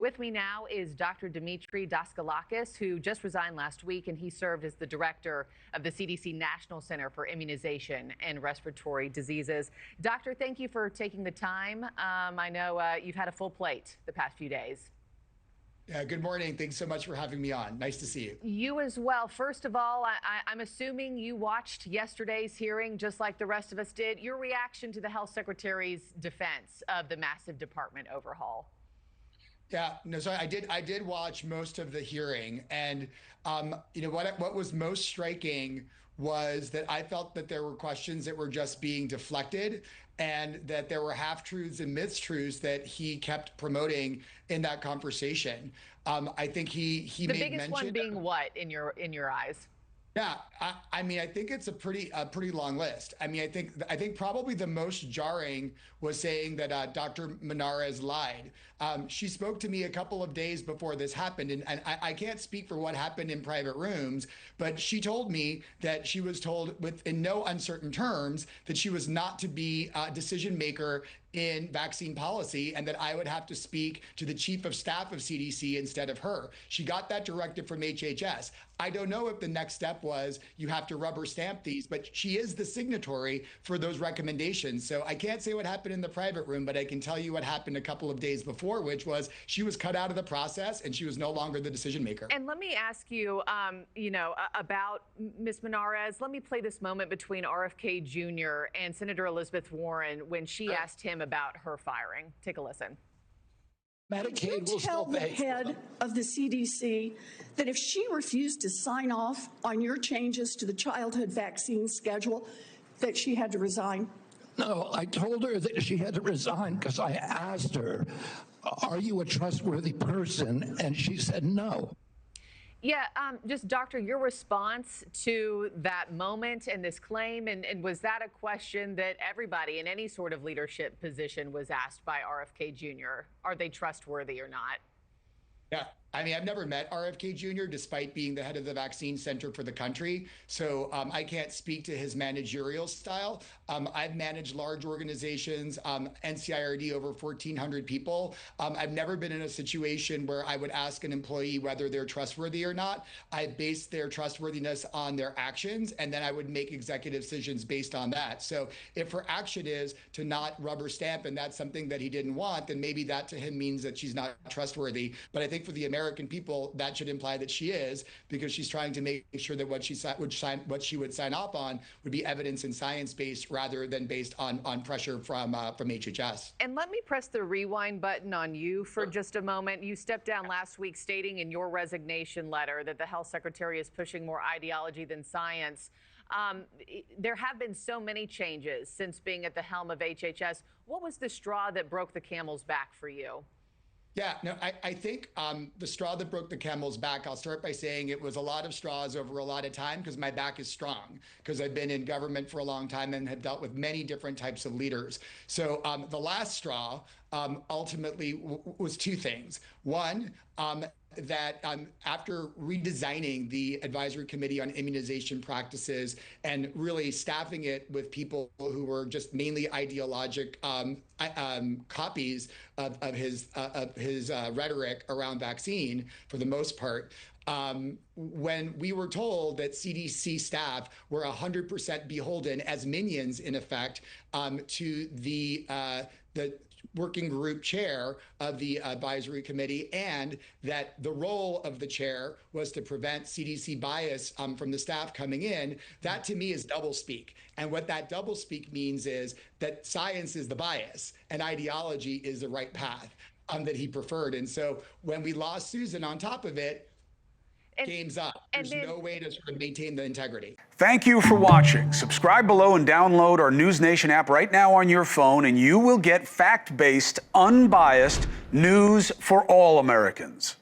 With me now is Dr. Demetre Daskalakis, who just resigned last week, and he served as the director of the CDC National Center for Immunization and Respiratory Diseases. Doctor, thank you for taking the time. I know you've had a full plate the past few days. Yeah, good morning. Thanks so much for having me on. Nice to see you. You as well. First of all, I'm assuming you watched yesterday's hearing just like the rest of us did. Your reaction to the health secretary's defense of the massive department overhaul? Yeah, no, so I did watch most of the hearing, and you know what was most striking was that I felt that there were questions that were just being deflected, and that there were half-truths and mistruths that he kept promoting in that conversation. I think he the made biggest mention one being what in your eyes? Yeah, I mean, I think it's a pretty long list. I mean, I think probably the most jarring was saying that Dr. Monarez lied. She spoke to me a couple of days before this happened, and I can't speak for what happened in private rooms, but she told me that she was told in no uncertain terms that she was not to be a decision maker in vaccine policy, and that I would have to speak to the chief of staff of CDC instead of her. She got that directive from HHS. I don't know if the next step was you have to rubber stamp these, but she is the signatory for those recommendations. So I can't say what happened in the private room, but I can tell you what happened a couple of days before, which was she was cut out of the process and she was no longer the decision maker. And let me ask you, about Ms. Monarez. Let me play this moment between RFK Jr. and Senator Elizabeth Warren when she asked him about her firing. Take a listen. Medicaid will tell the head of the CDC that if she refused to sign off on your changes to the childhood vaccine schedule, that she had to resign? No, I told her that she had to resign because I asked her, are you a trustworthy person? And she said no. Yeah, just doctor, your response to that moment and this claim, and was that a question that everybody in any sort of leadership position was asked by RFK Jr.? Are they trustworthy or not? Yeah, I mean, I've never met RFK Jr. despite being the head of the vaccine center for the country. So I can't speak to his managerial style. I've managed large organizations, NCIRD, over 1,400 people. I've never been in a situation where I would ask an employee whether they're trustworthy or not. I base their trustworthiness on their actions, and then I would make executive decisions based on that. So if her action is to not rubber stamp, and that's something that he didn't want, then maybe that to him means that she's not trustworthy. But I think for the American people, that should imply that she is, because she's trying to make sure that what she would sign off on would be evidence and science-based rather than based on pressure from HHS. And let me press the rewind button on you for just a moment. You stepped down last week stating in your resignation letter that the health secretary is pushing more ideology than science. There have been so many changes since being at the helm of HHS. What was the straw that broke the camel's back for you? Yeah, no, I think the straw that broke the camel's back, I'll start by saying it was a lot of straws over a lot of time because my back is strong, because I've been in government for a long time and have dealt with many different types of leaders. So the last straw ultimately was two things. One, that after redesigning the advisory committee on immunization practices and really staffing it with people who were just mainly ideologic copies of his rhetoric around vaccine for the most part, when we were told that CDC staff were 100% beholden as minions, in effect, to the working group chair of the advisory committee, and that the role of the chair was to prevent CDC bias from the staff coming in, that to me is doublespeak. And what that doublespeak means is that science is the bias and ideology is the right path that he preferred. And so when we lost Susan on top of it, game's up. There's no way to sort of maintain the integrity. Thank you for watching. Subscribe below and download our NewsNation app right now on your phone, and you will get fact-based, unbiased news for all Americans.